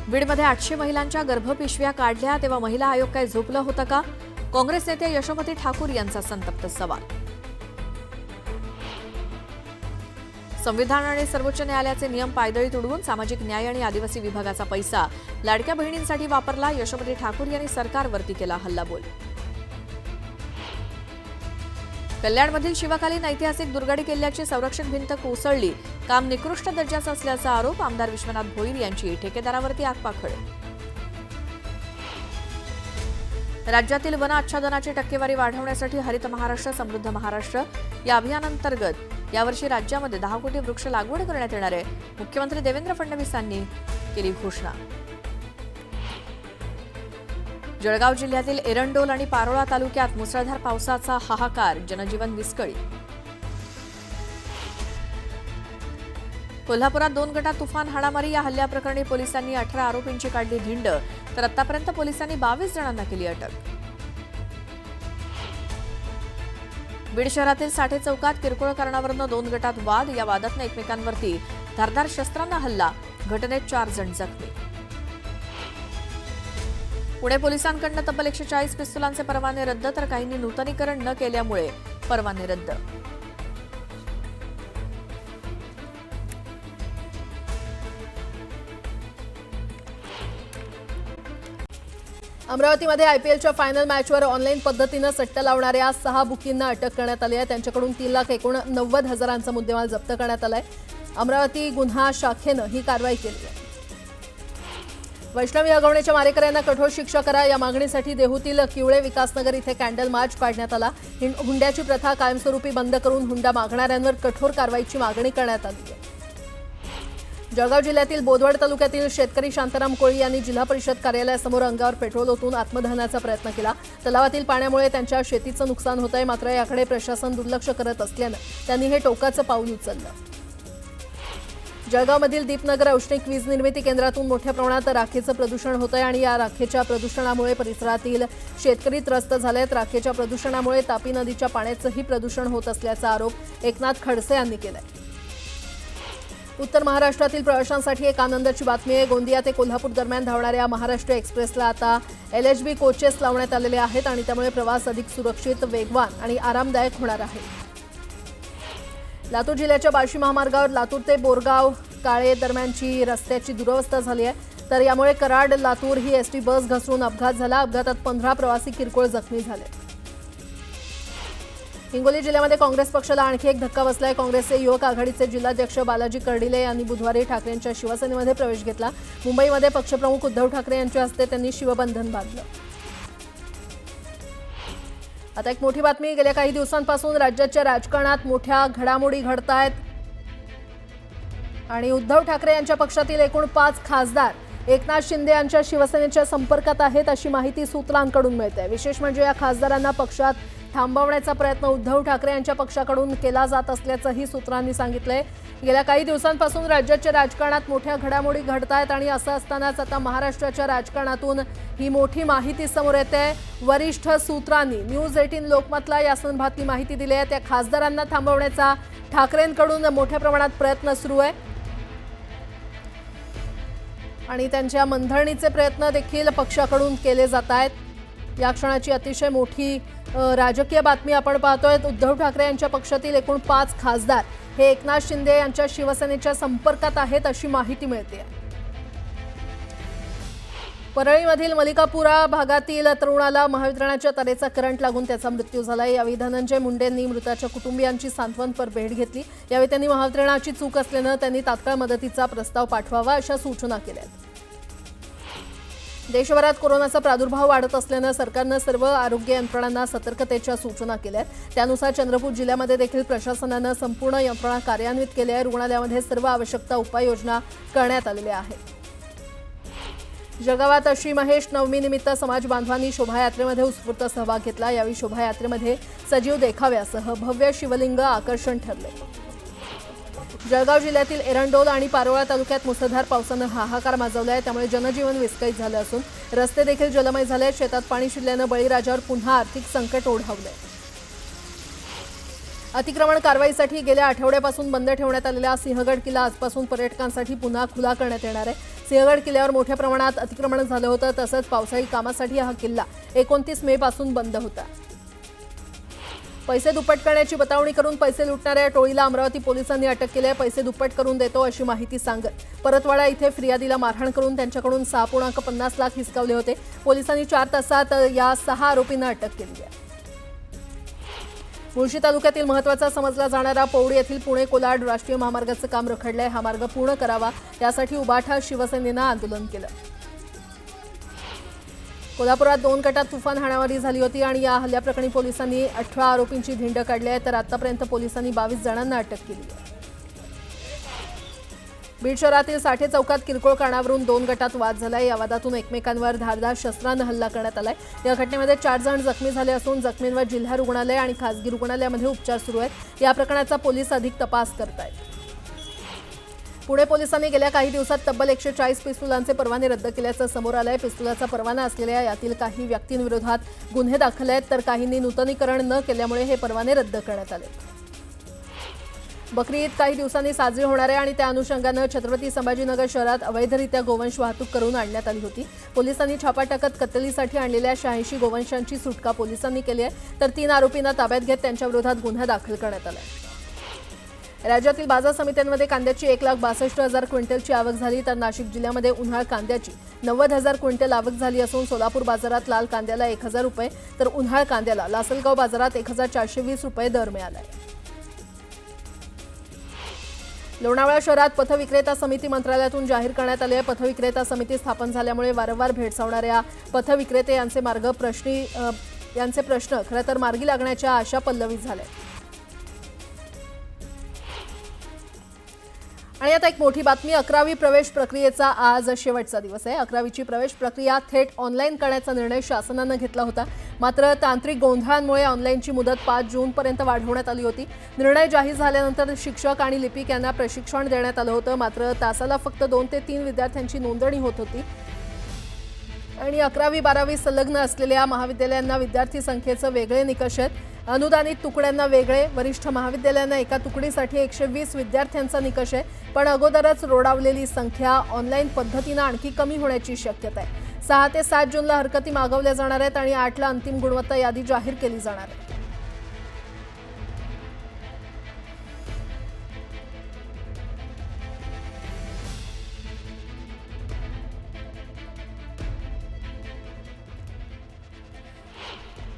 बीडमध्ये 800 महिलांच्या गर्भपिशव्या काढल्या तेव्हा महिला आयोग काय झोपलं होतं का? काँग्रेस नेते यशोमती ठाकूर यांचा संतप्त सवाल. संविधान आणि सर्वोच्च न्यायालयाचे नियम पायदळी तुडवून सामाजिक न्याय आणि आदिवासी विभागाचा पैसा लाडक्या बहिणींसाठी वापरला. यशोमती ठाकूर यांनी सरकारवरती केला हल्लाबोल. कल्याणमधील शिवकालीन ऐतिहासिक दुर्गाडी किल्ल्याची संरक्षक भिंत कोसळली. काम निकृष्ट दर्जाचं असल्याचा आरोप. आमदार विश्वनाथ भोईर यांची ठेकेदारावरती आगपाखड. राज्यातील वन आच्छादनाची टक्केवारी वाढवण्यासाठी हरित महाराष्ट्र समृद्ध महाराष्ट्र या अभियानांतर्गत यावर्षी राज्यामध्ये 10 कोटी वृक्ष लागवड करण्यात येणार आहे. मुख्यमंत्री देवेंद्र फडणवीसांनी केली घोषणा. जळगाव जिल्ह्यातील एरंडोल आणि पारोळा तालुक्यात मुसळधार पावसाचा हाहाकार. जनजीवन विस्कळीत. कोल्हापुरात 2 गटात तुफान हाणामारी. या हल्ल्याप्रकरणी पोलिसांनी 18 आरोपींची काढली धिंड, तर आतापर्यंत पोलिसांनी 22 जणांना केली अटक. बीड शहरातील साठे चौकात किरकोळ कारणावरून 2 गटात वाद. या वादातून एकमेकांवरती धारदार शस्त्रांना हल्ला. घटनेत 4 जण जखमी. पुणे पोलिसांकडून तब्बल 140 पिस्तुलांचे परवाने रद्द, तर काहींनी नूतनीकरण न केल्यामुळे परवाने रद्द. अमरावतीमध्ये आयपीएलच्या फायनल मॅचवर ऑनलाईन पद्धतीनं सट्टा लावणाऱ्या 6 बुकींना अटक करण्यात आली आहे. त्यांच्याकडून 3,89,000चा मुद्देमाल जप्त करण्यात आलाय. अमरावती गुन्हा शाखेनं ही कारवाई केली आहे. वैष्णवी हगवण्याच्या मारेकऱ्यांना कठोर शिक्षा करा या मागणीसाठी देहूतील किवळे विकासनगर इथे कॅन्डल मार्च काढण्यात आला. हुंड्याची प्रथा कायमस्वरूपी बंद करून हुंडा मागणाऱ्यांवर कठोर कारवाईची मागणी करण्यात आली आहे. जळगाव जिल्ह्यातील बोदवड तालुक्यातील शेतकरी शांताराम कोळी यांनी जिल्हा परिषद कार्यालयासमोर अंगावर पेट्रोल ओतून आत्मदहनाचा प्रयत्न केला. तलावातील पाण्यामुळे त्यांच्या शेतीचं नुकसान होत आहे, मात्र याकडे प्रशासन दुर्लक्ष करत असल्यानं त्यांनी हे टोकाचं पाऊल उचललं. जळगावमधील दीपनगर औष्णिक वीज निर्मिती केंद्रातून मोठ्या प्रमाणात राखेचं प्रदूषण होत आहे आणि या राखेच्या प्रदूषणामुळे परिसरातील शेतकरी त्रस्त झालेत. राखेच्या प्रदूषणामुळे तापी नदीच्या पाण्याचंही प्रदूषण होत असल्याचा आरोप एकनाथ खडसे यांनी केलाय. उत्तर महाराष्ट्रातील प्रवाशांसाठी एक आनंदाची बातमी आहे. गोंदिया ते कोल्हापूर दरम्यान धावणाऱ्या महाराष्ट्र एक्सप्रेसला आता LHB कोचेस लावण्यात आलेले आहेत आणि त्यामुळे प्रवास अधिक सुरक्षित, वेगवान आणि आरामदायक होणार आहे. लातूर जिल्ह्याच्या बार्शी महामार्गावर लातूर ते बोरगाव काळे दरम्यानची रस्त्याची दुरवस्था झाली आहे, तर यामुळे कराड लातूर ही एसटी बस घसरून अपघात झाला. अपघातात 15 प्रवासी किरकोळ जखमी झाले. हिंगोली जिल्ह्यामध्ये काँग्रेस पक्षाला आणखी एक धक्का बसलाय. काँग्रेसचे युवक आघाडीचे जिल्हाध्यक्ष बालाजी कर्डिले यांनी बुधवारी ठाकरेंच्या शिवसेनेमध्ये प्रवेश घेतला. मुंबईमध्ये पक्षप्रमुख उद्धव ठाकरे यांच्या हस्ते त्यांनी शिवबंधन बांधलं. आता एक मोठी बातमी. गेल्या काही दिवसांपासून राज्याच्या राजकारणात मोठ्या घडामोडी घडतायत आणि उद्धव ठाकरे यांच्या पक्षातील एकूण 5 खासदार एकनाथ शिंदे यांच्या शिवसेनेच्या संपर्कात आहेत अशी माहिती सूत्रांकडून मिळते. विशेष म्हणजे या खासदारांना पक्षात थांबवण्याचा प्रयत्न उद्धव ठाकरे यांच्या पक्षाकडून केला जात असल्याचंही सूत्रांनी सांगितलंय. गेल्या काही दिवसांपासून राज्याच्या राजकारणात मोठ्या घडामोडी घडतायत आणि असं असतानाच आता महाराष्ट्राच्या राजकारणातून ही मोठी माहिती समोर येते. वरिष्ठ सूत्रांनी न्यूज 18 लोकमतला या संदर्भातली माहिती दिली आहे. त्या खासदारांना थांबवण्याचा ठाकरेंकडून मोठ्या प्रमाणात प्रयत्न सुरू आहे आणि त्यांच्या मनधरणीचे प्रयत्न देखील पक्षाकडून केले जात आहेत. या क्षणाची अतिशय मोठी राजकीय बातमी आपण पाहतोय. उद्धव ठाकरे यांच्या पक्षातील एकूण 5 खासदार हे एकनाथ शिंदे यांच्या शिवसेनेच्या संपर्कात आहेत अशी माहिती मिळते. परळीमधील मलिकापुरा भागातील तरुणाला महावितरणाच्या तारेचा करंट लागून त्याचा मृत्यू झालाय. यावेळी धनंजय मुंडेंनी मृताच्या कुटुंबियांची सांत्वनपर भेट घेतली. यावेळी त्यांनी महावितरणाची चूक असल्यानं त्यांनी तात्काळ मदतीचा प्रस्ताव पाठवावा अशा सूचना केल्या. देशभरात कोरोनाचा प्रादुर्भाव वाढत असल्यानं सरकारनं सर्व आरोग्य यंत्रणांना सतर्कतेच्या सूचना केल्या आहेत. त्यानुसार चंद्रपूर जिल्ह्यामध्ये देखील प्रशासनानं संपूर्ण यंत्रणा कार्यान्वित केल्या आहे. रुग्णालयामध्ये सर्व आवश्यक उपाययोजना करण्यात आलेल्या आहेत. जळगावात श्री महेश नवमीनिमित्त समाज बांधवांनी शोभायात्रेमध्ये उत्स्फूर्त सहभाग घेतला. यावेळी शोभायात्रेमध्ये सजीव देखाव्यासह भव्य शिवलिंग आकर्षण ठरले. जळगाव जिल्ह्यातील एरंडोल आणि पारोळा तालुक्यात मुसळधार पावसानं हाहाकार माजवला आहे. त्यामुळे जनजीवन विस्कळीत झालं असून रस्ते देखील जलमय झाले आहेत. शेतात पाणी शिरल्यानं बळीराजावर पुन्हा आर्थिक संकट ओढावलंय. अतिक्रमण कारवाईसाठी गेल्या आठवड्यापासून बंद ठेवण्यात आलेला सिंहगड किल्ला आजपासून पर्यटकांसाठी पुन्हा खुला करण्यात येणार आहे. सिंहगड किल्ल्यावर मोठ्या प्रमाणात अतिक्रमण झालं होतं. तसंच पावसाळी कामासाठी हा किल्ला 29 मे पासून बंद होता. पैसे दुप्पट करण्याची बतावणी करून पैसे लुटणाऱ्या टोळीला अमरावती पोलिसांनी अटक केली आहे. पैसे दुप्पट करून देतो अशी माहिती सांगत परतवाडा इथे फिर्यादीला मारहाण करून त्यांच्याकडून 6.50 लाख हिसकावले होते. पोलिसांनी 4 तासात या 6 आरोपींना अटक केली आहे. मुळशी तालुक्यातील महत्त्वाचा समजला जाणारा पौडी येथील पुणे कोलाड राष्ट्रीय महामार्गाचं काम रखडलंय. हा मार्ग पूर्ण करावा यासाठी उबाठा शिवसेनेनं आंदोलन केलं. कोल्हापुरात 2 गटात तुफान हाणामारी झाली होती आणि या हल्ल्याप्रकरणी पोलिसांनी 18 आरोपींची धिंड काढली आहे. तर आतापर्यंत पोलिसांनी 22 जणांना अटक केली आहे. बीड शहरातील साठे चौकात किरकोळ कारणावरून 2 गटात वाद झालाय. या वादातून एकमेकांवर धारदार शस्त्रानं हल्ला करण्यात आलाय. या घटनेमध्ये 4 जण जखमी झाले असून जखमींवर जिल्हा रुग्णालय आणि खासगी रुग्णालयामध्ये उपचार सुरू आहेत. या प्रकरणाचा पोलीस अधिक तपास करत आहेत. पुणे पोलिसांनी गेल्या काही दिवसात तब्बल 140 पिस्तुलांचे परवाने रद्द केल्याचं समोर आलंय. पिस्तुलाचा परवाना असलेल्या यातील काही व्यक्तींविरोधात गुन्हे दाखल आहेत तर काहींनी नूतनीकरण न केल्यामुळे हे परवाने रद्द करण्यात आले. बकरी ईद काही दिवसांनी साजरी होणार आहे आणि त्या अनुषंगानं छत्रपती संभाजीनगर शहरात अवैधरित्या गोवंश वाहतूक करून आणण्यात आली होती. पोलिसांनी छापा टाकत कत्तलीसाठी आणलेल्या 86 गोवंशांची सुटका पोलिसांनी केली आहे. तर 3 आरोपींना ताब्यात घेत त्यांच्याविरोधात गुन्हा दाखल करण्यात आला आहे. राज्यातील बाजार समित्यांमध्ये कांद्याची 1,62,000 क्विंटलची आवक झाली. तर नाशिक जिल्ह्यामध्ये उन्हाळ कांद्याची 90,000 क्विंटल आवक झाली असून सोलापूर बाजारात लाल कांद्याला 1,000 रुपये तर उन्हाळ कांद्याला लासलगाव बाजारात 1,420 रुपये दर मिळाला. लोणावळा शहरात पथविक्रेता समिती मंत्रालयातून जाहीर करण्यात आली आहे. पथविक्रेता समिती स्थापन झाल्यामुळे वारंवार भेडसावणाऱ्या पथविक्रेते यांचे प्रश्न खरं तर मार्गी लागण्याच्या आशा पल्लवित झाल्या. आणि आता एक मोठी बातमी. 11वी प्रवेश प्रक्रियेचा आज शेवटचा दिवस आहे. 11वीची प्रवेश प्रक्रिया थेट ऑनलाईन करण्याचा निर्णय शासनानं घेतला होता. मात्र तांत्रिक गोंधळांमुळे ऑनलाईनची मुदत 5 जूनपर्यंत वाढवण्यात आली होती. निर्णय जाहीर झाल्यानंतर शिक्षक आणि लिपिक यांना प्रशिक्षण देण्यात आलं होतं. मात्र तासाला फक्त 2 ते 3 विद्यार्थ्यांची नोंदणी होत होती. आणि 11वी 12वी संलग्न असलेल्या महाविद्यालयांना विद्यार्थी संख्येचं वेगळे निकष आहेत. अनुदानित तुकड्यांना वेगळे, वरिष्ठ महाविद्यालयांना एका तुकडीसाठी 120 विद्यार्थ्यांचा निकष आहे. पण अगोदरच रोडावलेली संख्या ऑनलाईन पद्धतीनं आणखी कमी होण्याची शक्यता आहे. 6 ते 7 जूनला हरकती मागवल्या जाणार आहेत आणि 8ला अंतिम गुणवत्ता यादी जाहीर केली जाणार आहे.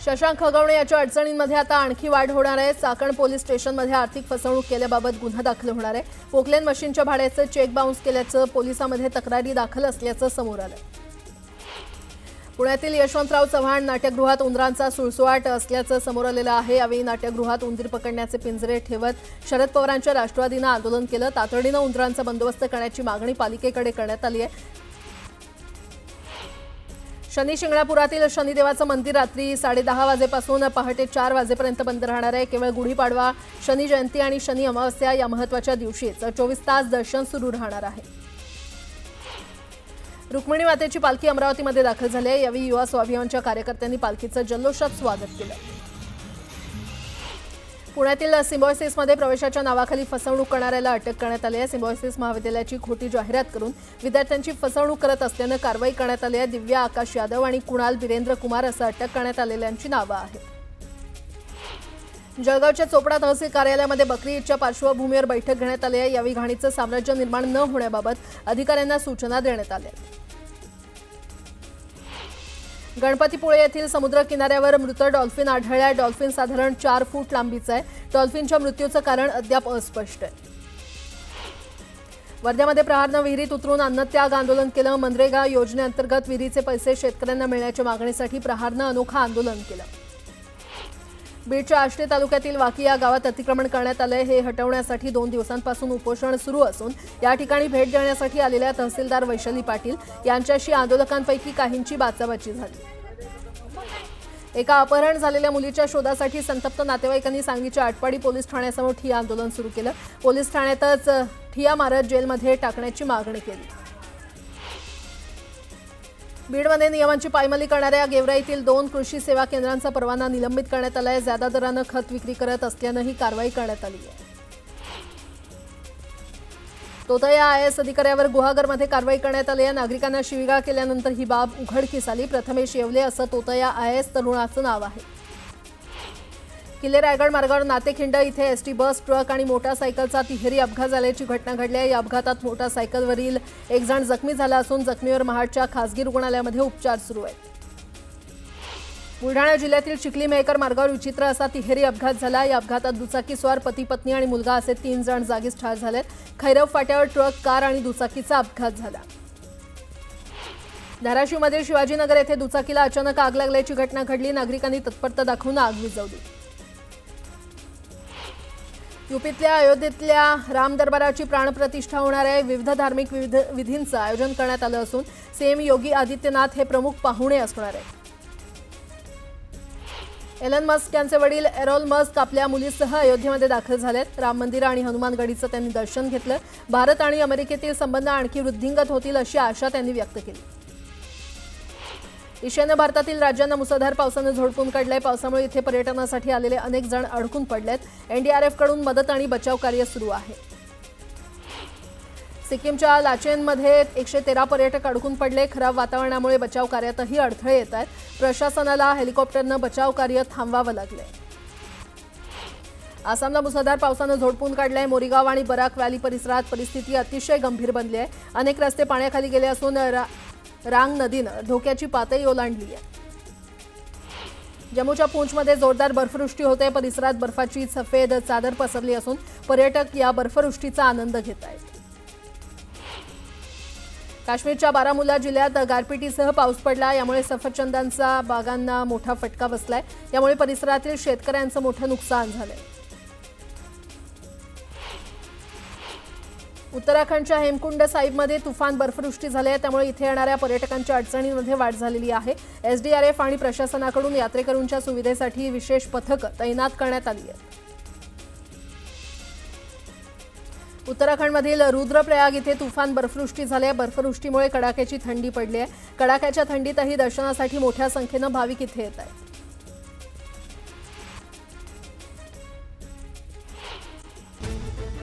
शशांक खगवणे याच्या अडचणींमध्ये आता आणखी वाढ होणार आहे. चाकण पोलीस स्टेशनमध्ये आर्थिक फसवणूक केल्याबाबत गुन्हा दाखल होणार आहे. पोकलेन मशीनच्या भाड्याचं चेक बाउन्स केल्याचं पोलिसांमध्ये तक्रारी दाखल असल्याचं समोर आलं. पुण्यातील यशवंतराव चव्हाण नाट्यगृहात उंदरांचा सुळसुळाट असल्याचं समोर आलेलं आहे. यावेळी नाट्यगृहात उंदीर पकडण्याचे पिंजरे ठेवत शरद पवारांच्या राष्ट्रवादीनं आंदोलन केलं. तातडीनं उंदरांचा बंदोबस्त करण्याची मागणी पालिकेकडे करण्यात आली आहे. शनी शिंगणापुरातील शनिदेवाचं मंदिर रात्री 10:30 वाजेपासून पहाटे 4 वाजेपर्यंत बंद राहणार आहे. केवळ गुढीपाडवा, शनी जयंती आणि शनी अमावस्या या महत्त्वाच्या दिवशीच 24 तास दर्शन सुरू राहणार आहे. रुक्मिणी मातेची पालखी अमरावतीमध्ये दाखल झाली आहे. यावेळी युवा स्वाभिमानच्या कार्यकर्त्यांनी पालखीचं जल्लोषात स्वागत केलं. पुण्यातील सिम्बॉयसिसमध्ये प्रवेशाच्या नावाखाली फसवणूक करणाऱ्याला अटक करण्यात आली आहे. सिम्बॉयसिस महाविद्यालयाची खोटी जाहिरात करून विद्यार्थ्यांची फसवणूक करत असल्यानं कारवाई करण्यात आली आहे. दिव्या आकाश यादव आणि कुणाल बिरेंद्र कुमार असं अटक करण्यात आलेल्यांची नावं आहेत. जळगावच्या चोपडा तहसील कार्यालयामध्ये बकरी ईदच्या पार्श्वभूमीवर बैठक घेण्यात आली आहे. यावेळी घाणीचं साम्राज्य निर्माण न होण्याबाबत अधिकाऱ्यांना सूचना देण्यात आल्या. गणपतीपुळे येथील समुद्र किनाऱ्यावर मृत डॉल्फिन आढळल्या. डॉल्फिन साधारण 4 फूट लांबीचा आहे. डॉल्फिनच्या मृत्यूचं कारण अद्याप अस्पष्ट आहे. वर्ध्यामध्ये प्रहारनं विहिरीत उतरून अन्नत्याग आंदोलन केलं. मनरेगा योजनेअंतर्गत विहिरीचे पैसे शेतकऱ्यांना मिळण्याच्या मागणीसाठी प्रहारनं अनोखं आंदोलन केलं. बीडच्या आष्टी तालुक्यातील वाकी या गावात अतिक्रमण करण्यात आलंय. हे हटवण्यासाठी 2 दिवसांपासून उपोषण सुरू असून या ठिकाणी भेट देण्यासाठी आलेल्या तहसीलदार वैशाली पाटील यांच्याशी आंदोलकांपैकी काहींची बाचाबाची झाली. एका अपहरण झालेल्या मुलीच्या शोधासाठी संतप्त नातेवाईकांनी सांगलीच्या आटपाडी पोलीस ठाण्यासमोर ठिय्या आंदोलन सुरू केलं. पोलीस ठाण्यातच ठिय्या मारत जेलमध्ये टाकण्याची मागणी केली. बीडमध्ये नियमांची पायमल्ली करणाऱ्या गेवराईतील 2 कृषी सेवा केंद्रांचा परवाना निलंबित करण्यात आला आहे. जादा दरानं खत विक्री करत असल्यानं ही कारवाई करण्यात आली आहे. तोतया IAS अधिकाऱ्यावर गुहागरमध्ये कारवाई करण्यात आली आहे. नागरिकांना शिवीगाळ केल्यानंतर ही बाब उघडकीस आली. प्रथमेश येवले असं तोतया IAS तरुणाचं नाव आहे. किल्ले रायगड मार्गावर नातेखिंड इथे एसटी बस, ट्रक आणि मोटारसायकलचा तिहेरी अपघात झाल्याची घटना घडली आहे. या अपघातात मोटारसायकलवरील एक जण जखमी झाला असून जखमीवर महाडच्या खासगी रुग्णालयामध्ये उपचार सुरू आहेत. बुलढाणा जिल्ह्यातील चिखली मेहकर मार्गावर विचित्र असा तिहेरी अपघात झाला. या अपघातात दुचाकीस्वार पती पत्नी आणि मुलगा असे 3 जण जागीच ठार झालेत. खैरव फाट्यावर ट्रक, कार आणि दुचाकीचा अपघात झाला. धाराशिवमधील शिवाजीनगर येथे दुचाकीला अचानक आग लागल्याची घटना घडली. नागरिकांनी तत्परता दाखवून आग विझवली. यूपीतल्या अयोध्येतल्या राम दरबाराची प्राणप्रतिष्ठा होणार आहे. विविध धार्मिक विधींचं आयोजन करण्यात आलं असून सीएम योगी आदित्यनाथ हे प्रमुख पाहुणे असणार आहेत. एलन मस्क यांचे वडील एरोल मस्क आपल्या मुलीसह अयोध्येमध्ये दाखल झालेत. राम मंदिर आणि हनुमानगडीचं त्यांनी दर्शन घेतलं. भारत आणि अमेरिकेतील संबंध आणखी वृद्धिंगत होतील अशी आशा त्यांनी व्यक्त केली. ईशान्य भारतातील राज्यांना मुसळधार पावसानं झोडपून काढलंय. पावसामुळे इथे पर्यटनासाठी आलेले अनेक जण अडकून पडलेत. NDRF कडून मदत आणि बचाव कार्य सुरू आहे. सिक्कीमच्या लाचेनमध्ये 113 पर्यटक अडकून पडले. खराब वातावरणामुळे बचाव कार्यातही अडथळे येत आहेत. प्रशासनाला हेलिकॉप्टरनं बचाव कार्य थांबवावं लागलंय. आसामला मुसळधार पावसानं झोडपून काढलंय. मोरीगाव आणि बराक व्हॅली परिसरात परिस्थिती अतिशय गंभीर बनली आहे. अनेक रस्ते पाण्याखाली गेले असून रांग नदीनं धोक्याची पातळी ओलांडली आहे. जम्मूच्या पूंछमध्ये जोरदार बर्फवृष्टी होते. परिसरात बर्फाची सफेद चादर पसरली असून पर्यटक या बर्फवृष्टीचा आनंद घेत आहेत. काश्मीरच्या बारामुल्ला जिल्ह्यात गारपिटीसह पाऊस पडला. यामुळे सफरचंदांचा बागांना मोठा फटका बसलाय. यामुळे परिसरातील शेतकऱ्यांचं मोठं नुकसान झालंय. उत्तराखंडच्या हेमकुंड साहिबमध्ये तुफान बर्फवृष्टी झाली आहे. त्यामुळे इथे येणाऱ्या पर्यटकांच्या अडचणींमध्ये वाढ झालेली आहे. SDRF आणि प्रशासनाकडून यात्रेकरूंच्या सुविधेसाठी विशेष पथकं तैनात करण्यात आली आहेत. उत्तराखंडमधील रुद्रप्रयाग इथे तुफान बर्फवृष्टी झाली आहे. बर्फवृष्टीमुळे कडाक्याची थंडी पडली आहे. कडाक्याच्या थंडीतही दर्शनासाठी मोठ्या संख्येनं भाविक इथे येत आहेत.